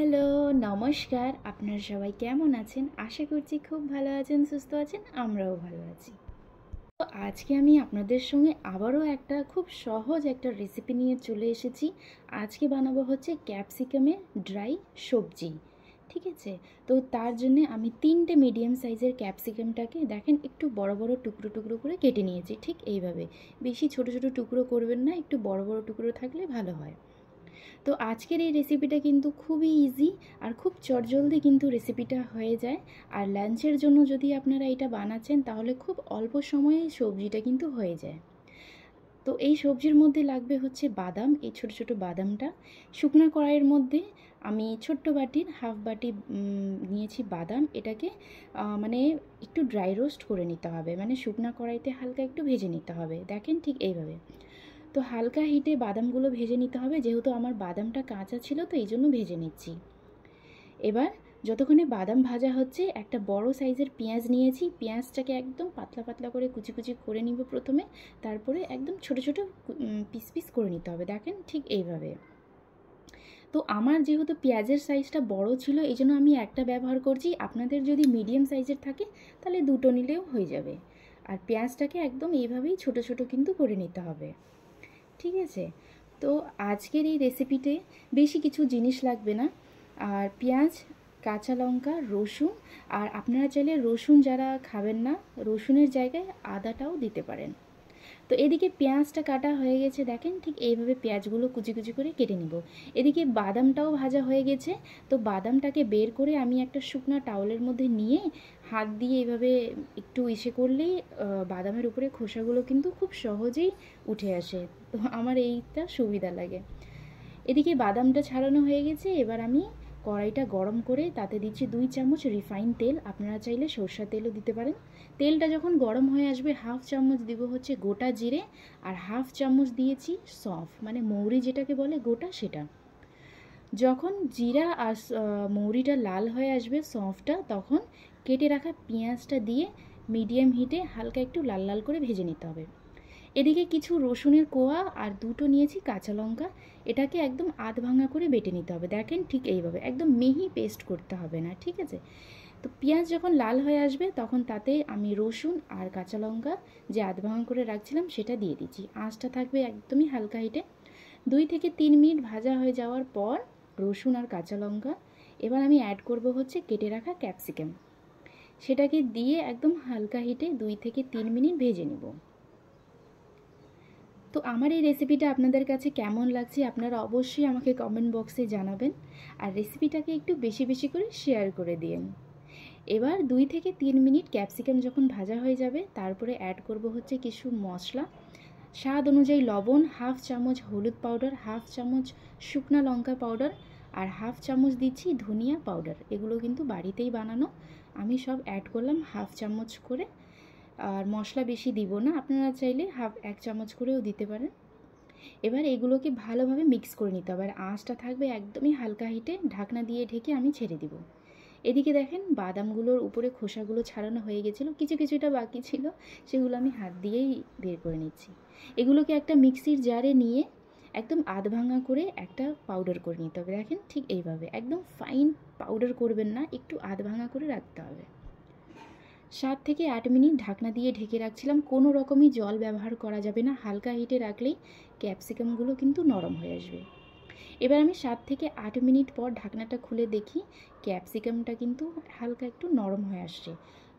Hello, নমস্কার। আপনারা সবাই কেমন আছেন? আশা করছি খুব ভালো আছেন, সুস্থ আছেন। আমরাও ভালো আছি। তো আজকে আমি আপনাদের সঙ্গে আবারও একটা খুব সহজ একটা রেসিপি নিয়ে চলে এসেছি। আজকে বানাবো হচ্ছে ক্যাপসিকামের ড্রাই সবজি। ঠিক আছে? তো তার জন্যে আমি 3টে মিডিয়াম সাইজের ক্যাপসিকামটাকে দেখেন একটু বড় বড় টুকরো টুকরো করে কেটে নিয়েছি। ঠিক এইভাবে। বেশি ছোট ছোট টুকরো করবেন না, একটু বড় বড় টুকরো থাকলে ভালো হয়। তো আজকের এই রেসিপিটা কিন্তু খুবই ইজি আর খুব চটজলদি কিন্তু রেসিপিটা হয়ে যায়। আর লাঞ্চের জন্য যদি আপনারা এটা বানাচ্ছেন তাহলে খুব অল্প সময়ে সবজিটা কিন্তু হয়ে যায়। তো এই সবজির মধ্যে লাগবে হচ্ছে বাদাম, এই ছোট ছোট বাদামটা শুকনো কড়াইয়ের মধ্যে আমি ছোট্ট বাটির হাফ বাটি নিয়েছি বাদাম। এটাকে মানে একটু ড্রাই রোস্ট করে নিতে হবে, মানে শুকনো কড়াইতে হালকা একটু ভেজে নিতে হবে। দেখেন ঠিক এইভাবে। তো হালকা হিটে বাদামগুলো ভেজে নিতে হবে, যেহেতু আমার বাদামটা কাঁচা ছিল তো এই জন্য ভেজে নিচ্ছি। এবার যতক্ষণে বাদাম ভাজা হচ্ছে একটা বড় সাইজের পেঁয়াজ নিয়েছি। পেঁয়াজটাকে একদম পাতলা পাতলা করে কুচি কুচি করে নিব প্রথমে, তারপরে একদম ছোট ছোট পিস পিস করে নিতে হবে। দেখেন ঠিক এইভাবে। তো আমার যেহেতু পেঁয়াজের সাইজটা বড় ছিল এই জন্য আমি একটা ব্যবহার করছি। আপনাদের যদি মিডিয়াম সাইজের থাকে তাহলে দুটো নিলেও হয়ে যাবে। আর পেঁয়াজটাকে একদম এইভাবেই ছোট ছোট কিন্তু করে নিতে হবে। ঠিক আছে? তো আজকের এই রেসিপিতে বেশি কিছু জিনিস লাগবে না। আর পেঁয়াজ, কাঁচা লঙ্কা, রসুন, আর আপনারা চাইলে রসুন যারা খাবেন না রসুনের জায়গায় আদাটাও দিতে পারেন। তো এদিকে পেঁয়াজটা কাটা হয়ে গেছে, দেখেন ঠিক এইভাবে পেঁয়াজগুলো কুচি কুচি করে কেটে নিব। এদিকে বাদামটাও ভাজা হয়ে গেছে। তো বাদামটাকে বের করে আমি একটা শুকনো টাওয়ালের মধ্যে নিয়ে হাত দিয়ে এভাবে একটু ইসে করলেই বাদামের উপরে খোসাগুলো কিন্তু খুব সহজেই উঠে আসে। তো আমার এইটা সুবিধা লাগে। এদিকে বাদামটা ছাড়ানো হয়ে গেছে। এবার আমি কড়াইটা গরম করে তাতে দিচ্ছি 2 চামচ রিফাইন তেল। আপনারা চাইলে সরষের তেলও দিতে পারেন। তেলটা যখন গরম হয়ে আসবে হাফ চামচ দিব হচ্ছে গোটা জিরে, আর হাফ চামচ দিয়েছি সফ, মানে মৌরি যেটাকে বলে গোটা সেটা। যখন জিরা আর মৌরিটা লাল হয়ে আসবে সফটটা, তখন কেটে রাখা পেঁয়াজটা দিয়ে মিডিয়াম হিটে হালকা একটু লাল লাল করে ভেজে নিতে হবে। এদিকে কিছু রসুনের কোয়া আর দুটো নিয়েছি কাঁচা লঙ্কা, এটাকে একদম আধ ভাঙা করে বেটে নিতে হবে। দেখেন ঠিক এইভাবে, একদম মিহি পেস্ট করতে হবে না। ঠিক আছে? তো পেঁয়াজ যখন লাল হয়ে আসবে তখন তাতে আমি রসুন আর কাঁচা লঙ্কা যে আধ ভাঙা করে রাখছিলাম সেটা দিয়ে দিচ্ছি। আঁচটা থাকবে একদমই হালকা হিটে। 2 থেকে 3 মিনিট ভাজা হয়ে যাওয়ার পর রসুন আর কাঁচা লঙ্কা, এবার আমি অ্যাড করব হচ্ছে কেটে রাখা ক্যাপসিকাম। সেটাকে দিয়ে একদম হালকা হিটে 2 থেকে 3 মিনিট ভেজে নেব। তো আমার এই রেসিপিটা আপনাদের কাছে কেমন লাগছে আপনারা অবশ্যই আমাকে কমেন্ট বক্সে জানাবেন। আর রেসিপিটাকে একটু বেশি বেশি করে শেয়ার করে দিন। এবার 2 থেকে 3 মিনিট ক্যাপসিকাম যখন ভাজা হয়ে যাবে তারপরে অ্যাড করব হচ্ছে কিছু মশলা। স্বাদ অনুযায়ী লবণ, হাফ চামচ হলুদ পাউডার, হাফ চামচ শুকনা লঙ্কা পাউডার, আর হাফ চামচ দিচ্ছি ধনিয়া পাউডার। এগুলো কিন্তু বাড়িতেই বানানো। আমি সব অ্যাড করলাম হাফ চামচ করে। আর মশলা বেশি দিব না, আপনারা চাইলে 1 চামচ করেও দিতে পারেন। এবার এগুলোকে ভালোভাবে মিক্স করে নিতে হবে। আর আঁচটা থাকবে একদমই হালকা হিটে, ঢাকনা দিয়ে ঢেকে আমি ছেড়ে দিব। এদিকে দেখেন বাদামগুলোর উপরে খোসাগুলো ছাড়ানো হয়ে গেছিলো, কিছু কিছুটা বাকি ছিল, সেগুলো আমি হাত দিয়েই বের করে নিচ্ছি। এগুলোকে একটা মিক্সির জারে নিয়ে একদম আধ ভাঙা করে একটা পাউডার করে নিতে হবে। দেখেন ঠিক এইভাবে, একদম ফাইন পাউডার করবেন না, একটু আধ ভাঙা করে রাখতে হবে। 7 থেকে 8 মিনিট ঢাকনা দিয়ে ঢেকে রাখছিলাম। কোনো রকমই জল ব্যবহার করা যাবে না, হালকা হিটে রাখলেই ক্যাপসিকামগুলো কিন্তু নরম হয়ে আসবে। এবার আমি 7 থেকে 8 মিনিট পর ঢাকনাটা খুলে দেখি ক্যাপসিকামটা কিন্তু হালকা একটু নরম হয়ে আসছে।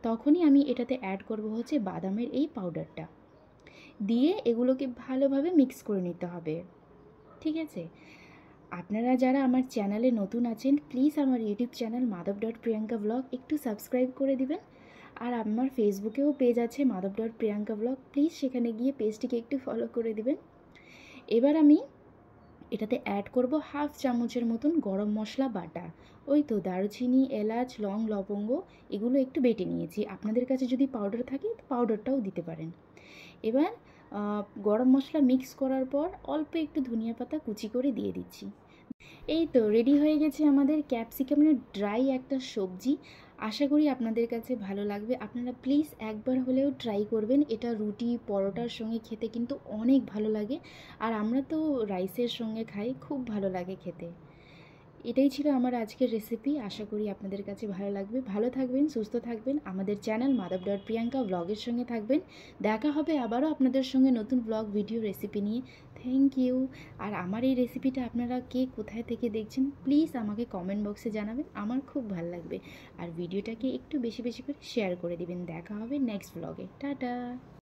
তখনই আমি এটাতে অ্যাড করব হচ্ছে বাদামের এই পাউডারটা, দিয়ে এগুলোকে ভালোভাবে মিক্স করে নিতে হবে। ঠিক আছে? আপনারা যারা আমার চ্যানেলে নতুন আছেন প্লিজ আমার ইউটিউব চ্যানেল madhav.priyanka vlog একটু সাবস্ক্রাইব করে দিবেন। আর আমার ফেসবুকেও পেজ আছে madhav.priyanka vlog, প্লিজ সেখানে গিয়ে পেজটিকে একটু ফলো করে দিবেন। এবার আমি এটাতে অ্যাড করব হাফ চামচের মতন গরম মশলা বাটা। ওই তো দারুচিনি, এলাচ, লং, লবঙ্গ এগুলো একটু বেটে নিয়েছি। আপনাদের কাছে যদি পাউডার থাকে পাউডারটাও দিতে পারেন। এবার গরম মশলা মিক্স করার পর অল্প একটু ধনিয়া পাতা কুচি করে দিয়ে দিচ্ছি। এই তো রেডি হয়ে গেছে আমাদের ক্যাপসিকামের ড্রাই একটা সবজি। আশা করি আপনাদের কাছে ভালো লাগবে। আপনারা প্লিজ একবার হলেও ট্রাই করবেন। এটা রুটি পরোটার সঙ্গে খেতে কিন্তু অনেক ভালো লাগে। আর আমরা তো রাইসের সঙ্গে খাই, খুব ভালো লাগে খেতে। এটাই ছিল আমার আজকের রেসিপি। আশা করি আপনাদের কাছে ভালো লাগবে। ভালো থাকবেন, সুস্থ থাকবেন, আমাদের চ্যানেল madhav.priyanka ব্লগের সঙ্গে থাকবেন। দেখা হবে আবারও আপনাদের সঙ্গে নতুন ব্লগ ভিডিও রেসিপি নিয়ে। Thank you. আর আমার এই রেসিপিটা আপনারা কে কোথায় থেকে দেখছেন প্লিজ আমাকে কমেন্ট বক্সে জানাবেন, আমার খুব ভালো লাগবে। আর ভিডিওটাকে একটু বেশি বেশি করে শেয়ার করে দিবেন। দেখা হবে নেক্সট ব্লগে। টাটা।